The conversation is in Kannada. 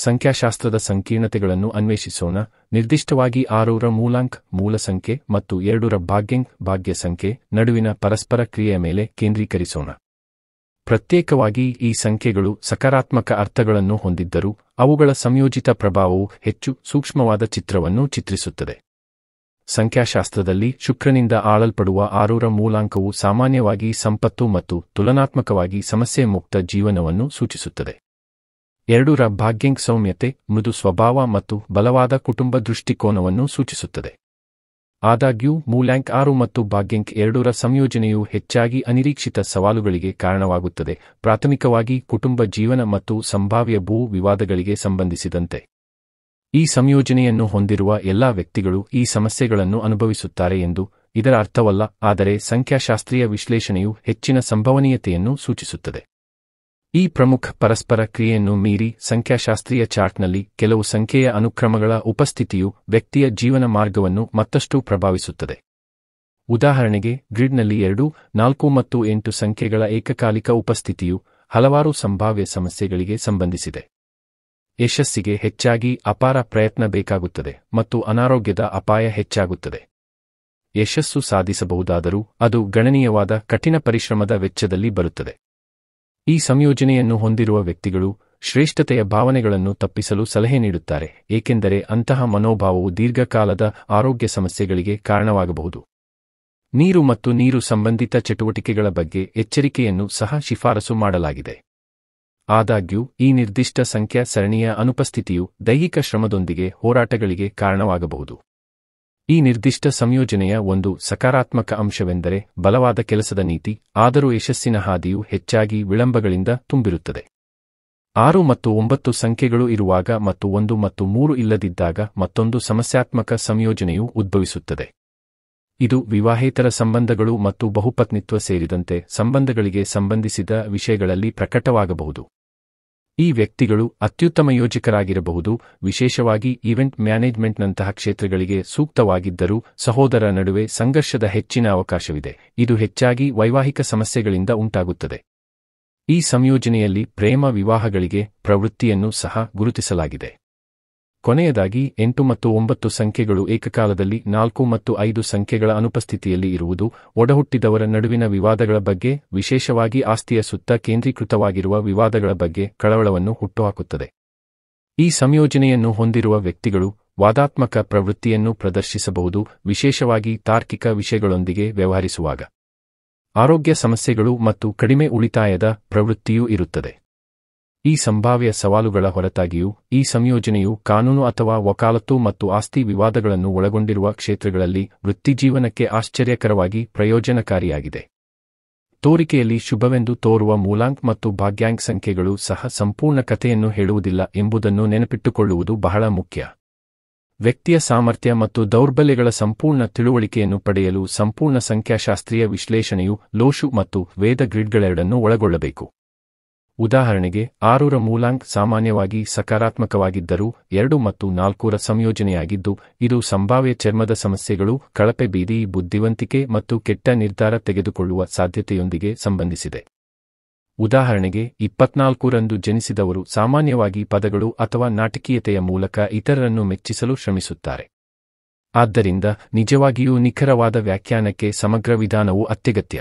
ಸಂಖ್ಯಾಶಾಸ್ತ್ರದ ಸಂಕೀರ್ಣತೆಗಳನ್ನು ಅನ್ವೇಷಿಸೋಣ. ನಿರ್ದಿಷ್ಟವಾಗಿ 6ರ ಮೂಲಾಂಕ ಮೂಲ ಸಂಖ್ಯೆ ಮತ್ತು 2ರ ಭಾಗ್ಯ ಸಂಖ್ಯೆ ನಡುವಿನ ಪರಸ್ಪರ ಕ್ರಿಯೆಯ ಮೇಲೆ ಕೇಂದ್ರೀಕರಿಸೋಣ. ಪ್ರತ್ಯೇಕವಾಗಿ ಈ ಸಂಖ್ಯೆಗಳು ಸಕಾರಾತ್ಮಕ ಅರ್ಥಗಳನ್ನು ಹೊಂದಿದ್ದರೂ ಅವುಗಳ ಸಂಯೋಜಿತ ಪ್ರಭಾವವು ಹೆಚ್ಚು ಸೂಕ್ಷ್ಮವಾದ ಚಿತ್ರವನ್ನು ಚಿತ್ರಿಸುತ್ತದೆ. ಸಂಖ್ಯಾಶಾಸ್ತ್ರದಲ್ಲಿ ಶುಕ್ರನಿಂದ ಆಳಲ್ಪಡುವ 6ರ ಮೂಲಾಂಕವು ಸಾಮಾನ್ಯವಾಗಿ ಸಂಪತ್ತು ಮತ್ತು ತುಲನಾತ್ಮಕವಾಗಿ ಸಮಸ್ಯೆ ಮುಕ್ತ ಜೀವನವನ್ನು ಸೂಚಿಸುತ್ತದೆ. 2ರ ಭಾಗ್ಯಾಂಕ್ ಸೌಮ್ಯತೆ, ಮೃದು ಸ್ವಭಾವ ಮತ್ತು ಬಲವಾದ ಕುಟುಂಬ ದೃಷ್ಟಿಕೋನವನ್ನು ಸೂಚಿಸುತ್ತದೆ. ಆದಾಗ್ಯೂ ಮೂಲ್ಯಾಂಕ್ 6 ಮತ್ತು ಭಾಗ್ಯಾಂಕ್ 2ರ ಸಂಯೋಜನೆಯು ಹೆಚ್ಚಾಗಿ ಅನಿರೀಕ್ಷಿತ ಸವಾಲುಗಳಿಗೆ ಕಾರಣವಾಗುತ್ತದೆ, ಪ್ರಾಥಮಿಕವಾಗಿ ಕುಟುಂಬ ಜೀವನ ಮತ್ತು ಸಂಭಾವ್ಯ ಭೂ ವಿವಾದಗಳಿಗೆ ಸಂಬಂಧಿಸಿದಂತೆ. ಈ ಸಂಯೋಜನೆಯನ್ನು ಹೊಂದಿರುವ ಎಲ್ಲಾ ವ್ಯಕ್ತಿಗಳು ಈ ಸಮಸ್ಯೆಗಳನ್ನು ಅನುಭವಿಸುತ್ತಾರೆ ಎಂದು ಇದರ ಅರ್ಥವಲ್ಲ, ಆದರೆ ಸಂಖ್ಯಾಶಾಸ್ತ್ರೀಯ ವಿಶ್ಲೇಷಣೆಯು ಹೆಚ್ಚಿನ ಸಂಭವನೀಯತೆಯನ್ನು ಸೂಚಿಸುತ್ತದೆ. ಈ ಪ್ರಮುಖ ಪರಸ್ಪರ ಕ್ರಿಯೆಯನ್ನು ಮೀರಿ ಸಂಖ್ಯಾಶಾಸ್ತ್ರೀಯ ಚಾರ್ಟ್ನಲ್ಲಿ ಕೆಲವು ಸಂಖ್ಯೆಯ ಅನುಕ್ರಮಗಳ ಉಪಸ್ಥಿತಿಯು ವ್ಯಕ್ತಿಯ ಜೀವನ ಮಾರ್ಗವನ್ನು ಮತ್ತಷ್ಟು ಪ್ರಭಾವಿಸುತ್ತದೆ. ಉದಾಹರಣೆಗೆ, ಗ್ರಿಡ್ನಲ್ಲಿ 2, 4 ಮತ್ತು 8 ಸಂಖ್ಯೆಗಳ ಏಕಕಾಲಿಕ ಉಪಸ್ಥಿತಿಯು ಹಲವಾರು ಸಂಭಾವ್ಯ ಸಮಸ್ಯೆಗಳಿಗೆ ಸಂಬಂಧಿಸಿದೆ. ಯಶಸ್ಸಿಗೆ ಹೆಚ್ಚಾಗಿ ಅಪಾರ ಪ್ರಯತ್ನ ಬೇಕಾಗುತ್ತದೆ ಮತ್ತು ಅನಾರೋಗ್ಯದ ಅಪಾಯ ಹೆಚ್ಚಾಗುತ್ತದೆ. ಯಶಸ್ಸು ಸಾಧಿಸಬಹುದಾದರೂ ಅದು ಗಣನೀಯವಾದ ಕಠಿಣ ಪರಿಶ್ರಮದ ವೆಚ್ಚದಲ್ಲಿ ಬರುತ್ತದೆ. ಈ ಸಂಯೋಜನೆಯನ್ನು ಹೊಂದಿರುವ ವ್ಯಕ್ತಿಗಳು ಶ್ರೇಷ್ಠತೆಯ ಭಾವನೆಗಳನ್ನು ತಪ್ಪಿಸಲು ಸಲಹೆ ನೀಡುತ್ತಾರೆ, ಏಕೆಂದರೆ ಅಂತಹ ಮನೋಭಾವವು ದೀರ್ಘಕಾಲದ ಆರೋಗ್ಯ ಸಮಸ್ಯೆಗಳಿಗೆ ಕಾರಣವಾಗಬಹುದು. ನೀರು ಮತ್ತು ನೀರು ಸಂಬಂಧಿತ ಚಟುವಟಿಕೆಗಳ ಬಗ್ಗೆ ಎಚ್ಚರಿಕೆಯನ್ನು ಸಹ ಶಿಫಾರಸು ಮಾಡಲಾಗಿದೆ. ಆದಾಗ್ಯೂ ಈ ನಿರ್ದಿಷ್ಟ ಸಂಖ್ಯಾ ಸರಣಿಯ ಅನುಪಸ್ಥಿತಿಯು ದೈಹಿಕ ಶ್ರಮದೊಂದಿಗೆ ಹೋರಾಟಗಳಿಗೆ ಕಾರಣವಾಗಬಹುದು. ಈ ನಿರ್ದಿಷ್ಟ ಸಂಯೋಜನೆಯ ಒಂದು ಸಕಾರಾತ್ಮಕ ಅಂಶವೆಂದರೆ ಬಲವಾದ ಕೆಲಸದ ನೀತಿ, ಆದರೂ ಯಶಸ್ಸಿನ ಹಾದಿಯು ಹೆಚ್ಚಾಗಿ ವಿಳಂಬಗಳಿಂದ ತುಂಬಿರುತ್ತದೆ. 6 ಮತ್ತು 9 ಸಂಖ್ಯೆಗಳು ಇರುವಾಗ ಮತ್ತು 1 ಮತ್ತು 3 ಇಲ್ಲದಿದ್ದಾಗ ಮತ್ತೊಂದು ಸಮಸ್ಯಾತ್ಮಕ ಸಂಯೋಜನೆಯು ಉದ್ಭವಿಸುತ್ತದೆ. ಇದು ವಿವಾಹೇತರ ಸಂಬಂಧಗಳು ಮತ್ತು ಬಹುಪತ್ನಿತ್ವ ಸೇರಿದಂತೆ ಸಂಬಂಧಗಳಿಗೆ ಸಂಬಂಧಿಸಿದ ವಿಷಯಗಳಲ್ಲಿ ಪ್ರಕಟವಾಗಬಹುದು. ಈ ವ್ಯಕ್ತಿಗಳು ಅತ್ಯುತ್ತಮ ಯೋಜಕರಾಗಿರಬಹುದು, ವಿಶೇಷವಾಗಿ ಈವೆಂಟ್ ಮ್ಯಾನೇಜ್ಮೆಂಟ್ನಂತಹ ಕ್ಷೇತ್ರಗಳಿಗೆ ಸೂಕ್ತವಾಗಿದ್ದರೂ ಸಹೋದರರ ನಡುವೆ ಸಂಘರ್ಷದ ಹೆಚ್ಚಿನ ಅವಕಾಶವಿದೆ. ಇದು ಹೆಚ್ಚಾಗಿ ವೈವಾಹಿಕ ಸಮಸ್ಯೆಗಳಿಂದ ಉಂಟಾಗುತ್ತದೆ. ಈ ಸಂಯೋಜನೆಯಲ್ಲಿ ಪ್ರೇಮ ವಿವಾಹಗಳಿಗೆ ಪ್ರವೃತ್ತಿಯನ್ನು ಸಹ ಗುರುತಿಸಲಾಗಿದೆ. ಕೊನೆಯದಾಗಿ 8 ಮತ್ತು 9 ಸಂಖ್ಯೆಗಳು ಏಕಕಾಲದಲ್ಲಿ 4 ಮತ್ತು 5 ಸಂಖ್ಯೆಗಳ ಅನುಪಸ್ಥಿತಿಯಲ್ಲಿ ಇರುವುದು ಒಡಹುಟ್ಟಿದವರ ನಡುವಿನ ವಿವಾದಗಳ ಬಗ್ಗೆ, ವಿಶೇಷವಾಗಿ ಆಸ್ತಿಯ ಸುತ್ತ ಕೇಂದ್ರೀಕೃತವಾಗಿರುವ ವಿವಾದಗಳ ಬಗ್ಗೆ ಕಳವಳವನ್ನು ಹುಟ್ಟುಹಾಕುತ್ತದೆ. ಈ ಸಂಯೋಜನೆಯನ್ನು ಹೊಂದಿರುವ ವ್ಯಕ್ತಿಗಳು ವಾದಾತ್ಮಕ ಪ್ರವೃತ್ತಿಯನ್ನು ಪ್ರದರ್ಶಿಸಬಹುದು, ವಿಶೇಷವಾಗಿ ತಾರ್ಕಿಕ ವಿಷಯಗಳೊಂದಿಗೆ ವ್ಯವಹರಿಸುವಾಗ. ಆರೋಗ್ಯ ಸಮಸ್ಯೆಗಳು ಮತ್ತು ಕಡಿಮೆ ಉಳಿತಾಯದ ಪ್ರವೃತ್ತಿಯೂ ಇರುತ್ತದೆ. ಈ ಸಂಭಾವ್ಯ ಸವಾಲುಗಳ ಹೊರತಾಗಿಯೂ ಈ ಸಂಯೋಜನೆಯು ಕಾನೂನು ಅಥವಾ ವಕಾಲತ್ತು ಮತ್ತು ಆಸ್ತಿ ವಿವಾದಗಳನ್ನು ಒಳಗೊಂಡಿರುವ ಕ್ಷೇತ್ರಗಳಲ್ಲಿ ವೃತ್ತಿಜೀವನಕ್ಕೆ ಆಶ್ಚರ್ಯಕರವಾಗಿ ಪ್ರಯೋಜನಕಾರಿಯಾಗಿದೆ. ತೋರಿಕೆಯಲ್ಲಿ ಶುಭವೆಂದು ತೋರುವ ಮೂಲಾಂಕ್ ಮತ್ತು ಭಾಗ್ಯಾಂಕ್ ಸಂಖ್ಯೆಗಳು ಸಹ ಸಂಪೂರ್ಣ ಕಥೆಯನ್ನು ಹೇಳುವುದಿಲ್ಲ ಎಂಬುದನ್ನು ನೆನಪಿಟ್ಟುಕೊಳ್ಳುವುದು ಬಹಳ ಮುಖ್ಯ. ವ್ಯಕ್ತಿಯ ಸಾಮರ್ಥ್ಯ ಮತ್ತು ದೌರ್ಬಲ್ಯಗಳ ಸಂಪೂರ್ಣ ತಿಳುವಳಿಕೆಯನ್ನು ಪಡೆಯಲು ಸಂಪೂರ್ಣ ಸಂಖ್ಯಾಶಾಸ್ತ್ರೀಯ ವಿಶ್ಲೇಷಣೆಯು ಲೋಷು ಮತ್ತು ವೇದ ಗ್ರಿಡ್ಗಳೆರಡನ್ನೂ ಒಳಗೊಳ್ಳಬೇಕು. ಉದಾಹರಣೆಗೆ, 6ರ ಮೂಲಾಂಕ್ ಸಾಮಾನ್ಯವಾಗಿ ಸಕಾರಾತ್ಮಕವಾಗಿದ್ದರೂ 2 ಮತ್ತು 4ರ ಸಂಯೋಜನೆಯಾಗಿದ್ದು, ಇದು ಸಂಭಾವ್ಯ ಚರ್ಮದ ಸಮಸ್ಯೆಗಳು, ಕಳಪೆ ಬೀದಿ ಬುದ್ಧಿವಂತಿಕೆ ಮತ್ತು ಕೆಟ್ಟ ನಿರ್ಧಾರ ತೆಗೆದುಕೊಳ್ಳುವ ಸಾಧ್ಯತೆಯೊಂದಿಗೆ ಸಂಬಂಧಿಸಿದೆ. ಉದಾಹರಣೆಗೆ, 24ರಂದು ಜನಿಸಿದವರು ಸಾಮಾನ್ಯವಾಗಿ ಪದಗಳು ಅಥವಾ ನಾಟಕೀಯತೆಯ ಮೂಲಕ ಇತರರನ್ನು ಮೆಚ್ಚಿಸಲು ಶ್ರಮಿಸುತ್ತಾರೆ. ಆದ್ದರಿಂದ ನಿಜವಾಗಿಯೂ ನಿಖರವಾದ ವ್ಯಾಖ್ಯಾನಕ್ಕೆ ಸಮಗ್ರ ವಿಧಾನವು ಅತ್ಯಗತ್ಯ.